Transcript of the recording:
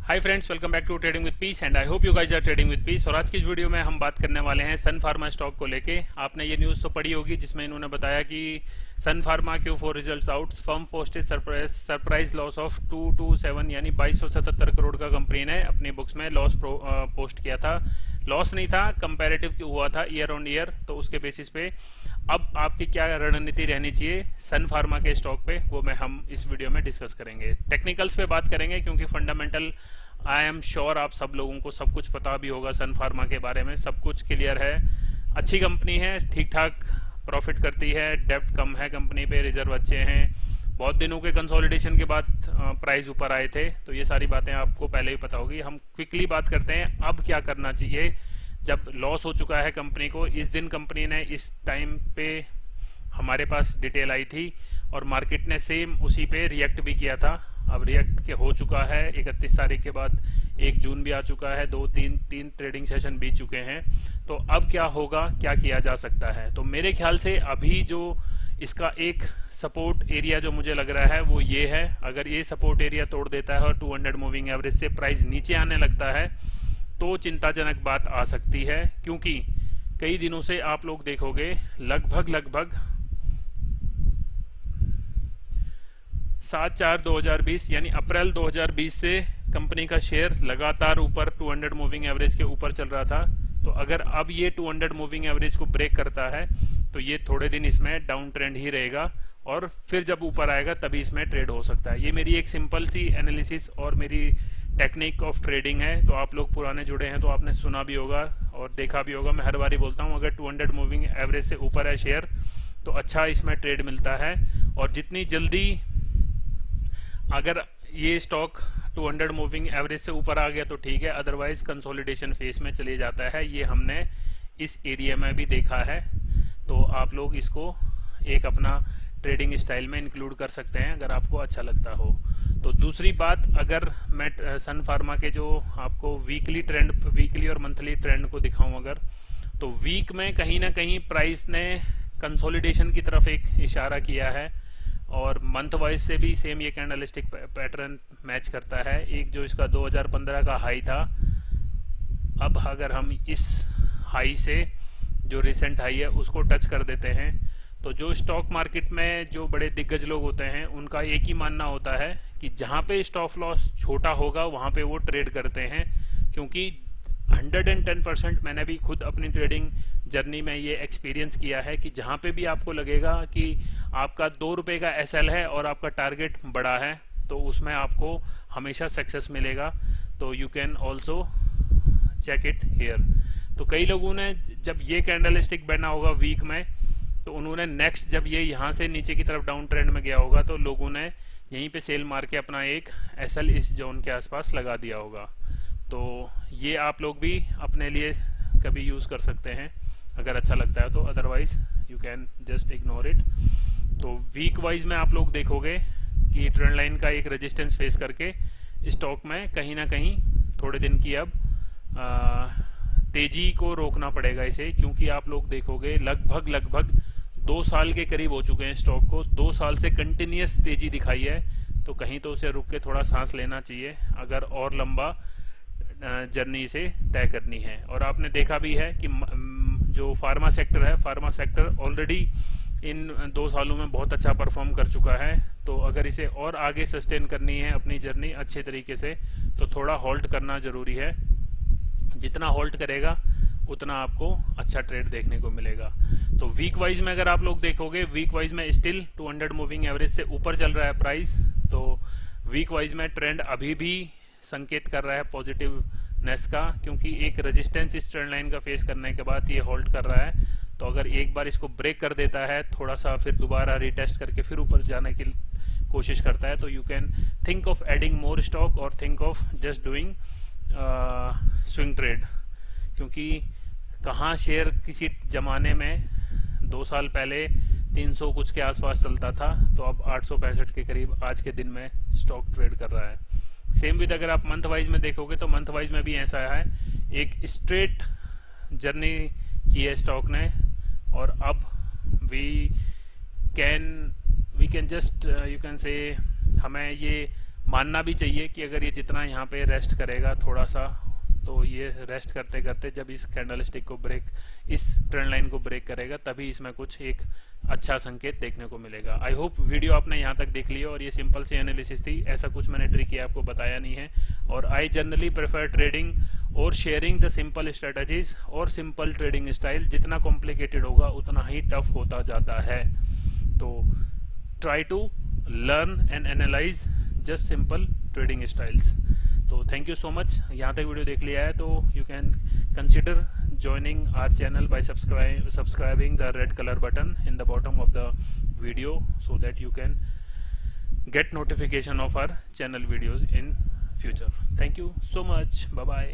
Hi friends, welcome back to trading with peace and I hope you guys are trading with peace. और आज की इस video में हम बात करने वाले हैं सन फार्मा स्टॉक को लेके। आपने ये न्यूज़ तो पढ़ी होगी जिसमें इन्होंने बताया कि Sun Pharma Q4 results out, firm posted surprise loss of 227 यानी 2277 करोड़ का कंपनी ने अपनी बुक्स में लॉस पोस्ट किया था। लॉस नहीं था, कंपैरेटिव हुआ था ईयर ऑन ईयर। तो उसके बेसिस पे अब आपकी क्या रणनीति रहनी चाहिए सन फार्मा के स्टॉक पे, वो हम इस वीडियो में डिस्कस करेंगे। टेक्निकल्स पे बात करेंगे क्योंकि फंडामेंटल आई एम श्योर आप सब लोगों को सब कुछ पता भी होगा सन फार्मा के बारे में, सब कुछ क्लियर है। अच्छी कंपनी है, ठीक ठाक प्रॉफिट करती है, डेब्ट कम है कंपनी पे, रिजर्व अच्छे हैं, बहुत दिनों के कंसोलिडेशन के बाद प्राइस ऊपर आए थे। तो ये सारी बातें आपको पहले ही पता होगी। हम क्विकली बात करते हैं अब क्या करना चाहिए जब लॉस हो चुका है कंपनी को। इस दिन कंपनी ने इस टाइम पे हमारे पास डिटेल आई थी और मार्केट ने सेम उसी पे रिएक्ट भी किया था। अब रिएक्ट के हो चुका है 31 तारीख के बाद, 1 जून भी आ चुका है, तीन ट्रेडिंग सेशन बीत चुके हैं। तो अब क्या होगा, क्या किया जा सकता है? तो मेरे ख्याल से अभी जो इसका एक सपोर्ट एरिया जो मुझे लग रहा है वो ये है। अगर ये सपोर्ट एरिया तोड़ देता है और 200 मूविंग एवरेज से प्राइस नीचे आने लगता है तो चिंताजनक बात आ सकती है, क्योंकि कई दिनों से आप लोग देखोगे लगभग 7/4/2020 यानी अप्रैल 2020 से कंपनी का शेयर लगातार ऊपर 200 मूविंग एवरेज के ऊपर चल रहा था। तो अगर अब ये 200 मूविंग एवरेज को ब्रेक करता है तो ये थोड़े दिन इसमें डाउन ट्रेंड ही रहेगा और फिर जब ऊपर आएगा तभी इसमें ट्रेड हो सकता है। ये मेरी एक सिंपल सी एनालिसिस और मेरी टेक्निक ऑफ ट्रेडिंग है। तो आप लोग पुराने जुड़े हैं तो आपने सुना भी होगा और देखा भी होगा। मैं हर बार ही बोलता हूँ अगर 200 मूविंग एवरेज से ऊपर है शेयर तो अच्छा इसमें ट्रेड मिलता है। और जितनी जल्दी अगर ये स्टॉक 200 मूविंग एवरेज से ऊपर आ गया तो ठीक है, अदरवाइज कंसोलिडेशन फेज में चले जाता है। ये हमने इस एरिया में भी देखा है। तो आप लोग इसको एक अपना ट्रेडिंग स्टाइल में इंक्लूड कर सकते हैं अगर आपको अच्छा लगता हो। तो दूसरी बात, अगर मैं सन फार्मा के जो आपको वीकली और मंथली ट्रेंड को दिखाऊं अगर, तो वीक में कहीं ना कहीं प्राइस ने कंसोलिडेशन की तरफ एक इशारा किया है और मंथ वाइज से भी सेम ये कैंडलस्टिक पैटर्न मैच करता है। एक जो इसका 2015 का हाई था, अब अगर हम इस हाई से जो रिसेंट हाई है उसको टच कर देते हैं तो जो स्टॉक मार्केट में जो बड़े दिग्गज लोग होते हैं उनका एक ही मानना होता है कि जहां पे स्टॉप लॉस छोटा होगा वहां पे वो ट्रेड करते हैं। क्योंकि 110% मैंने भी खुद अपनी ट्रेडिंग जर्नी में ये एक्सपीरियंस किया है कि जहां पे भी आपको लगेगा कि आपका 2 रुपए का SL है और आपका टारगेट बड़ा है तो उसमें आपको हमेशा सक्सेस मिलेगा। तो you can also check it here. तो कई लोगों ने जब ये कैंडल स्टिक बना होगा वीक में तो उन्होंने नेक्स्ट जब ये यहाँ से नीचे की तरफ डाउन ट्रेंड में गया होगा तो लोगों ने यहीं पे सेल मार के अपना एक SL इस जोन के आसपास लगा दिया होगा। तो ये आप लोग भी अपने लिए कभी यूज़ कर सकते हैं अगर अच्छा लगता है तो, otherwise you can just ignore it. तो वीक वाइज में आप लोग देखोगे कि ट्रेंड लाइन का एक रेजिस्टेंस फेस करके स्टॉक में कहीं ना कहीं थोड़े दिन की अब तेजी को रोकना पड़ेगा इसे, क्योंकि आप लोग देखोगे लगभग 2 साल के करीब हो चुके हैं स्टॉक को, 2 साल से कंटिन्यूस तेजी दिखाई है। तो कहीं तो उसे रुक के थोड़ा सांस लेना चाहिए अगर और लंबा जर्नी से तय करनी है। और आपने देखा भी है कि जो फार्मा सेक्टर है, फार्मा सेक्टर ऑलरेडी इन 2 सालों में बहुत अच्छा परफॉर्म कर चुका है। तो अगर इसे और आगे सस्टेन करनी है अपनी जर्नी अच्छे तरीके से तो थोड़ा होल्ड करना जरूरी है। जितना होल्ड करेगा उतना आपको अच्छा ट्रेड देखने को मिलेगा। तो वीक वाइज में अगर आप लोग देखोगे, वीक वाइज में स्टिल 200 मूविंग एवरेज से ऊपर चल रहा है प्राइस। तो वीक वाइज में ट्रेंड अभी भी संकेत कर रहा है पॉजिटिवनेस का, क्योंकि एक रेजिस्टेंस इस ट्रेंड लाइन का फेस करने के बाद ये होल्ड कर रहा है। तो अगर एक बार इसको ब्रेक कर देता है, थोड़ा सा फिर दोबारा रिटेस्ट करके फिर ऊपर जाने की कोशिश करता है तो you can think of adding more stock और think of just doing swing trade. क्योंकि कहाँ शेयर किसी जमाने में 2 साल पहले 300 कुछ के आसपास चलता था तो अब 865 के करीब आज के दिन में स्टॉक ट्रेड कर रहा है। सेम विद अगर आप मंथ वाइज में देखोगे तो मंथ वाइज में भी ऐसा है, एक स्ट्रेट जर्नी की है स्टॉक ने और अब we can just you can say हमें ये मानना भी चाहिए कि अगर ये जितना यहाँ पे रेस्ट करेगा थोड़ा सा, तो ये रेस्ट करते करते जब इस कैंडल स्टिक को ब्रेक, इस ट्रेंड लाइन को ब्रेक करेगा, तभी इसमें कुछ एक अच्छा संकेत देखने को मिलेगा। आई होप वीडियो आपने यहाँ तक देख लिया और ये सिंपल सी एनालिसिस थी, ऐसा कुछ मैंने ट्रिक आपको बताया नहीं है। और आई जनरली प्रेफर ट्रेडिंग और शेयरिंग द सिंपल स्ट्रेटजीज और सिंपल ट्रेडिंग स्टाइल। जितना कॉम्प्लिकेटेड होगा उतना ही टफ होता जाता है। तो try to learn and analyse just simple trading styles. तो थैंक यू सो मच, यहाँ तक वीडियो देख लिया है तो you can consider joining our channel by subscribing the red color button in the bottom of the video, so that you can get notification of our channel videos in future. Thank you so much. Bye bye.